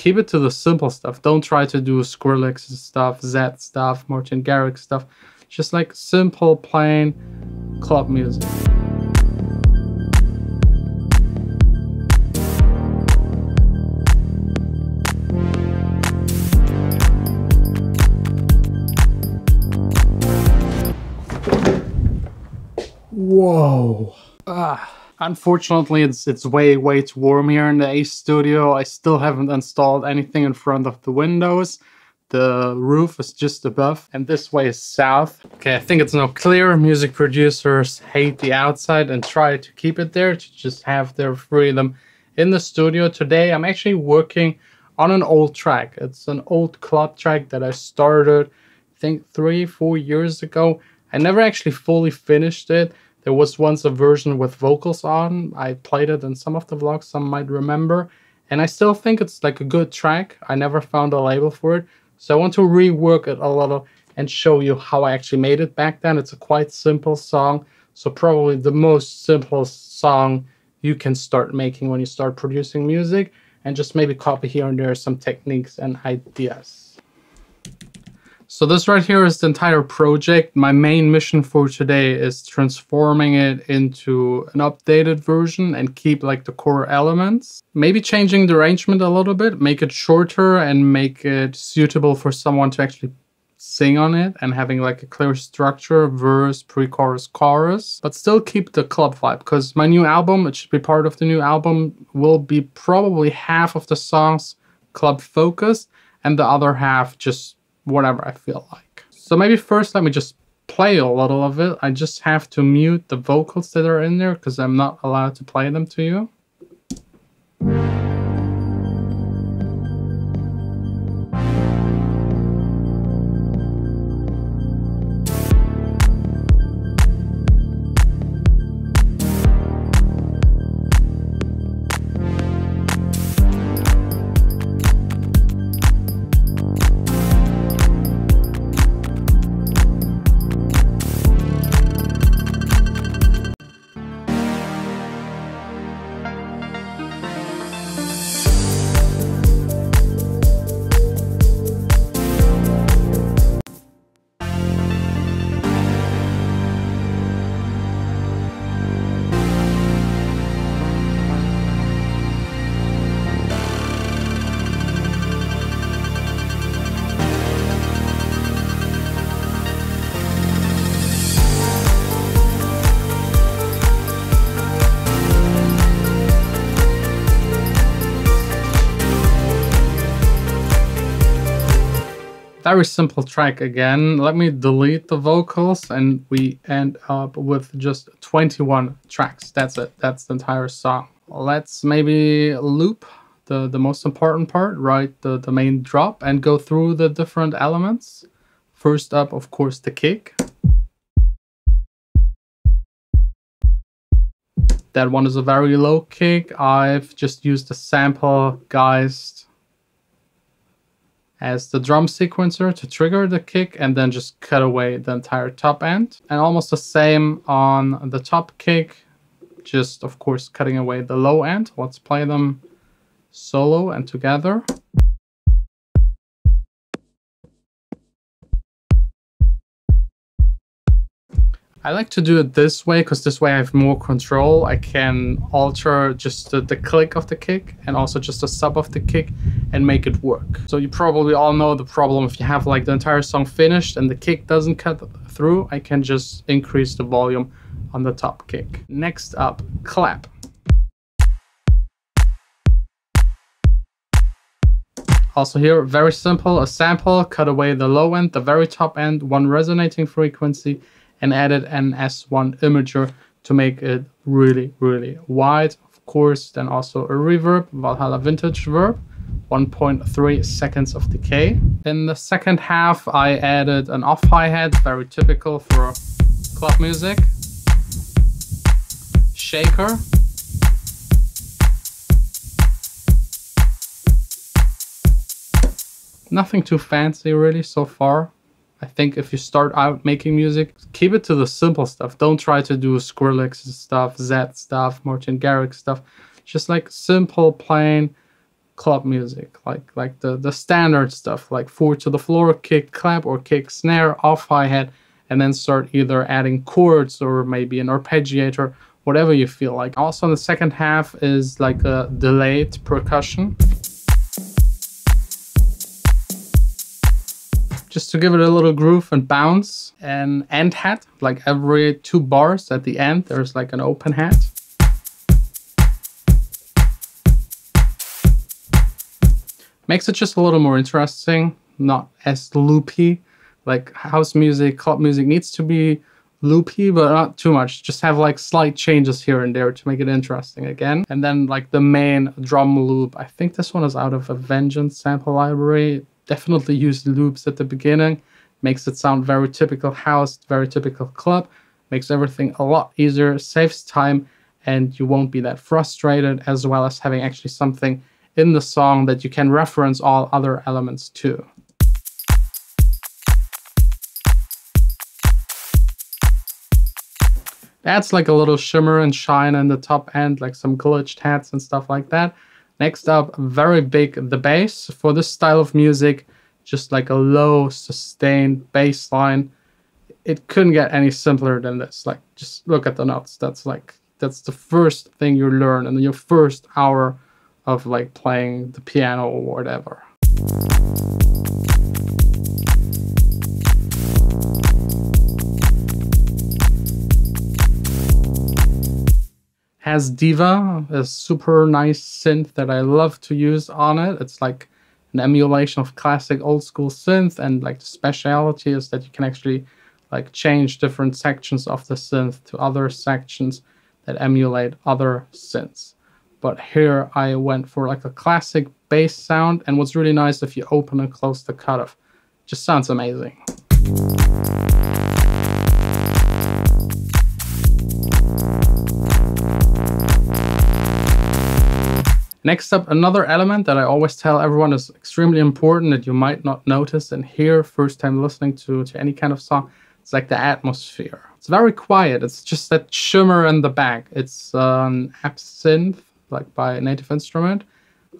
keep it to the simple stuff. Don't try to do Skrillex stuff, Zed stuff, Martin Garrix stuff. Just like simple, plain club music. Whoa. Unfortunately, it's way too warm here in the Ace Studio. I still haven't installed anything in front of the windows. The roof is just above, and this way is south. Okay, I think it's now clear. Music producers hate the outside and try to keep it there, to just have their freedom in the studio. Today, I'm actually working on an old track. It's an old club track that I started, I think 3-4 years ago. I never actually fully finished it. There was once a version with vocals on. I played it in some of the vlogs, some might remember. And I still think it's like a good track. I never found a label for it. So I want to rework it a little and show you how I actually made it back then. It's a quite simple song. So probably the most simplest song you can start making when you start producing music. And just maybe copy here and there some techniques and ideas. So this right here is the entire project. My main mission for today is transforming it into an updated version and keep like the core elements. Maybe changing the arrangement a little bit, make it shorter and make it suitable for someone to actually sing on it, and having like a clear structure, verse, pre-chorus, chorus, but still keep the club vibe, because my new album, it should be part of the new album, will be probably half of the songs club focused and the other half just whatever I feel like. So maybe first let me just play a little of it. I just have to mute the vocals that are in there because I'm not allowed to play them to you. Very simple track again. Let me delete the vocals and we end up with just 21 tracks. That's it. That's the entire song. Let's maybe loop the most important part, right? The main drop, and go through the different elements. First up, of course, the kick. That one is a very low kick. I've just used a sample guised as the drum sequencer to trigger the kick, and then just cut away the entire top end. And almost the same on the top kick, just of course cutting away the low end. Let's play them solo and together. I like to do it this way because this way I have more control. I can alter just the click of the kick and also just the sub of the kick and make it work. So you probably all know the problem if you have like the entire song finished and the kick doesn't cut through. I can just increase the volume on the top kick. Next up, clap. Also here, very simple, a sample, cut away the low end, the very top end, one resonating frequency, and added an S1 imager to make it really wide. Of course, then also a reverb, Valhalla Vintage Verb, 1.3 seconds of decay. In the second half, I added an off hi-hat, very typical for club music. Shaker. Nothing too fancy really so far. I think if you start out making music, keep it to the simple stuff. Don't try to do Skrillex stuff, Zed stuff, Martin Garrix stuff. Just like simple, plain club music, like the standard stuff, like 4 to the floor, kick, clap, or kick, snare, off hi-hat, and then start either adding chords or maybe an arpeggiator, whatever you feel like. Also in the second half is like a delayed percussion, just to give it a little groove and bounce. An end hat, like every 2 bars at the end, there's like an open hat. Makes it just a little more interesting, not as loopy. Like house music, club music needs to be loopy, but not too much. Just have like slight changes here and there to make it interesting again. And then like the main drum loop, I think this one is out of a Vengeance sample library. Definitely use loops at the beginning. Makes it sound very typical house, very typical club. Makes everything a lot easier, saves time, and you won't be that frustrated, as well as having actually something in the song that you can reference all other elements to. Adds like a little shimmer and shine in the top end, like some glitched hats and stuff like that. Next up, very big, the bass. For this style of music, just like a low, sustained bass line. It couldn't get any simpler than this. Like, just look at the notes. That's the first thing you learn in your first hour of like playing the piano or whatever. Has Diva, a super nice synth that I love to use on it. It's like an emulation of classic old school synth, and like the speciality is that you can actually like change different sections of the synth to other sections that emulate other synths. But here I went for like a classic bass sound, and what's really nice, if you open and close the cutoff, just sounds amazing. Next up, another element that I always tell everyone is extremely important that you might not notice and hear first time listening to any kind of song. It's like the atmosphere. It's very quiet. It's just that shimmer in the back. It's an Absynth, like by Native Instrument.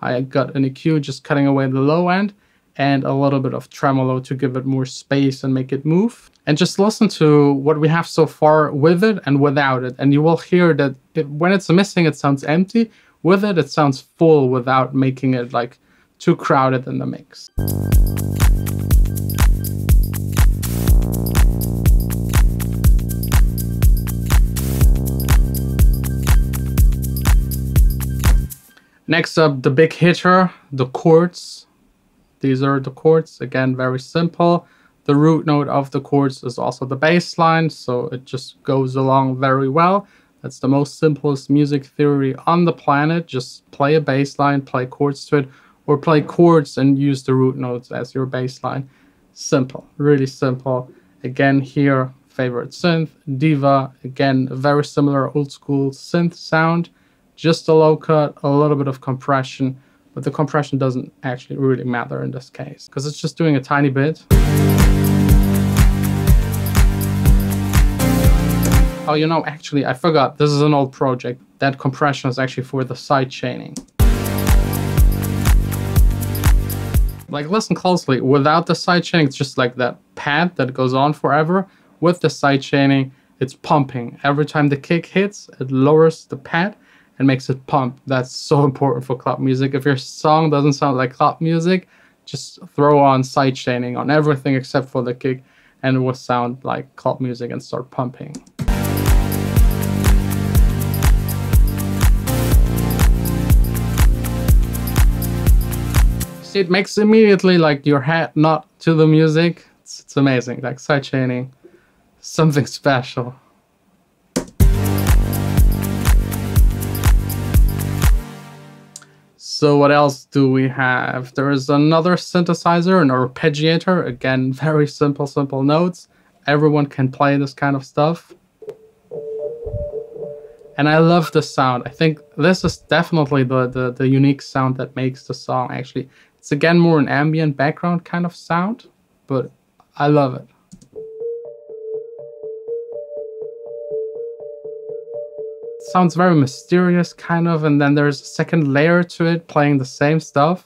I got an EQ just cutting away the low end and a little bit of tremolo to give it more space and make it move. And just listen to what we have so far with it and without it. And you will hear that when it's missing, it sounds empty. With it, it sounds full without making it like too crowded in the mix. Next up, the big hitter, the chords. These are the chords, again, very simple. The root note of the chords is also the bass line, so it just goes along very well. That's the most simplest music theory on the planet. Just play a bass line, play chords to it, or play chords and use the root notes as your bass line. Simple, really simple. Again, here, favorite synth, Diva. Again, a very similar old school synth sound. Just a low cut, a little bit of compression, but the compression doesn't actually really matter in this case because it's just doing a tiny bit. Oh, you know, actually, I forgot. This is an old project. That compression is actually for the side chaining. Like, listen closely. Without the side chaining, it's just like that pad that goes on forever. With the side chaining, it's pumping. Every time the kick hits, it lowers the pad and makes it pump. That's so important for club music. If your song doesn't sound like club music, just throw on side chaining on everything except for the kick, and it will sound like club music and start pumping. It makes immediately like your head not to the music. It's amazing, like side chaining, something special. So what else do we have? There is another synthesizer, an arpeggiator. Again, very simple notes. Everyone can play this kind of stuff. And I love the sound. I think this is definitely the unique sound that makes the song actually. It's again more an ambient background kind of sound, but I love it. sounds very mysterious kind of, and then there's a second layer to it playing the same stuff.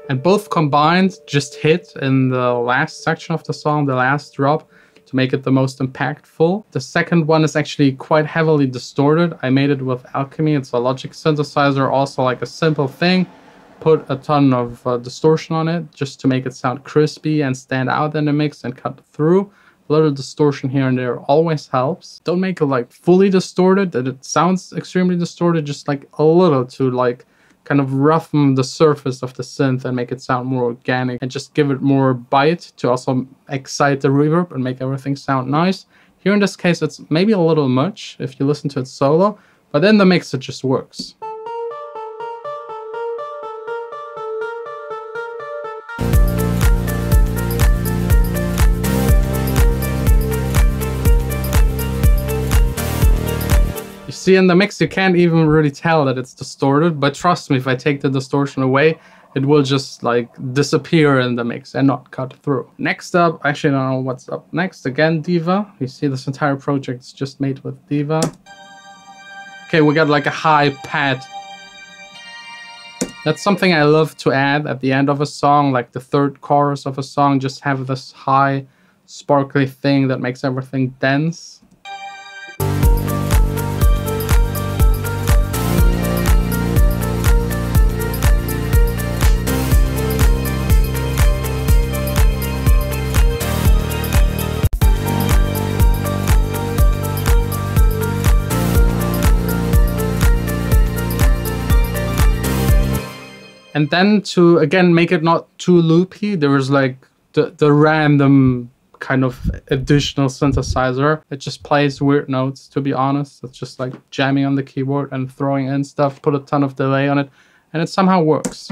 And both combined just hit in the last section of the song, the last drop, to make it the most impactful. The second one is actually quite heavily distorted. I made it with Alchemy. It's a Logic synthesizer, also like a simple thing. Put a ton of distortion on it just to make it sound crispy and stand out in the mix and cut through. A little distortion here and there always helps. Don't make it like fully distorted, that it sounds extremely distorted, just like a little to like kind of roughen the surface of the synth and make it sound more organic, and just give it more bite to also excite the reverb and make everything sound nice. Here in this case, it's maybe a little much if you listen to it solo, but in the mix it just works. See, in the mix you can't even really tell that it's distorted, but trust me, if I take the distortion away, it will just like disappear in the mix and not cut through. Next up, actually I don't know what's up next. Again, Diva. You see this entire project is just made with Diva. Okay, we got like a high pad. That's something I love to add at the end of a song, like the third chorus of a song, just have this high sparkly thing that makes everything dense. And then to, again, make it not too loopy, there was like the random kind of additional synthesizer. It just plays weird notes, to be honest. It's just like jamming on the keyboard and throwing in stuff, put a ton of delay on it, and it somehow works.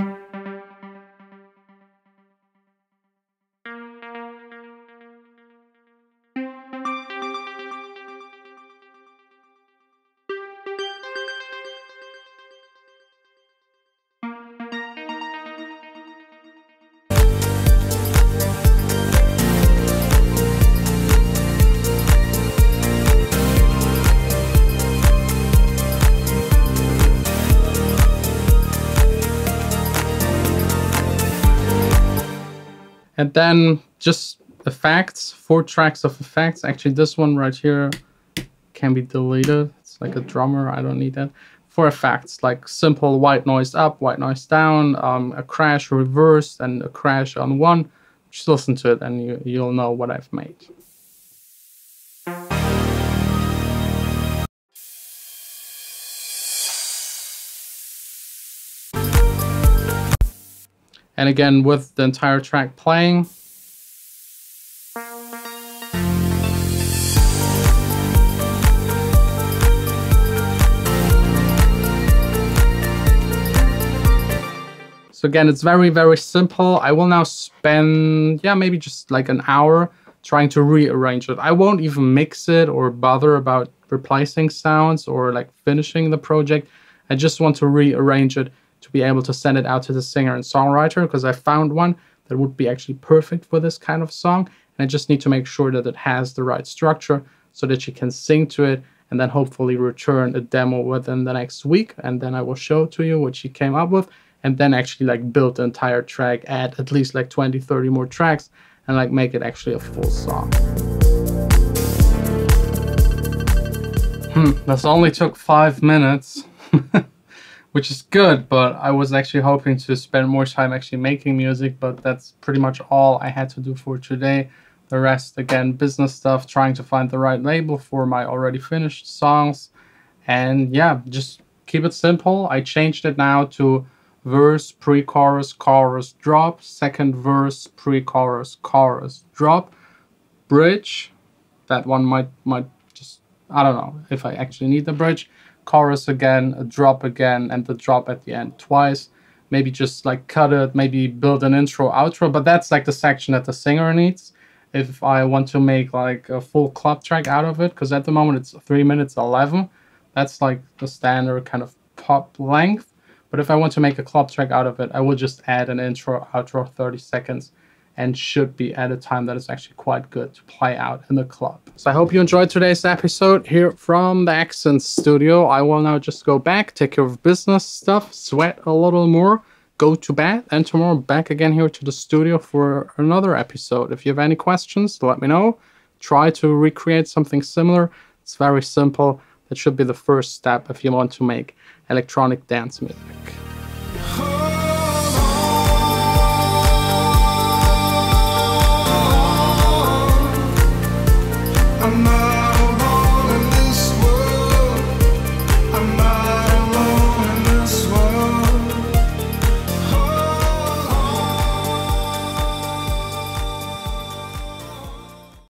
And then just effects, 4 tracks of effects. Actually, this one right here can be deleted. It's like a drummer, I don't need that. 4 effects, like simple white noise up, white noise down, a crash reversed, and a crash on one. Just listen to it and you'll know what I've made. And again, with the entire track playing. So again, it's very, very simple. I will now spend, yeah, maybe just like an hour trying to rearrange it. I won't even mix it or bother about replacing sounds or like finishing the project. I just want to rearrange it to be able to send it out to the singer and songwriter, because I found one that would be actually perfect for this kind of song. And I just need to make sure that it has the right structure so that she can sing to it, and then hopefully return a demo within the next week. And then I will show to you what she came up with, and then actually like build the entire track, add at least like 20, 30 more tracks, and like make it actually a full song. This only took 5 minutes. Which is good, but I was actually hoping to spend more time actually making music, but that's pretty much all I had to do for today. The rest, again, business stuff, trying to find the right label for my already finished songs. And yeah, just keep it simple. I changed it now to verse, pre-chorus, chorus, drop, second verse, pre-chorus, chorus, drop, bridge. That one might just, I don't know if I actually need the bridge. Chorus again, a drop again, and the drop at the end twice. Maybe just like cut it, maybe build an intro, outro, but that's like the section that the singer needs if I want to make like a full club track out of it, because at the moment it's 3 minutes 11. That's like the standard kind of pop length. But if I want to make a club track out of it, I will just add an intro, outro, 30 seconds, and should be at a time that is actually quite good to play out in the club. So I hope you enjoyed today's episode here from the Accent Studio. I will now just go back, take care of business stuff, sweat a little more, go to bed, and tomorrow back again here to the studio for another episode. If you have any questions, let me know. Try to recreate something similar. It's very simple. That should be the first step if you want to make electronic dance music.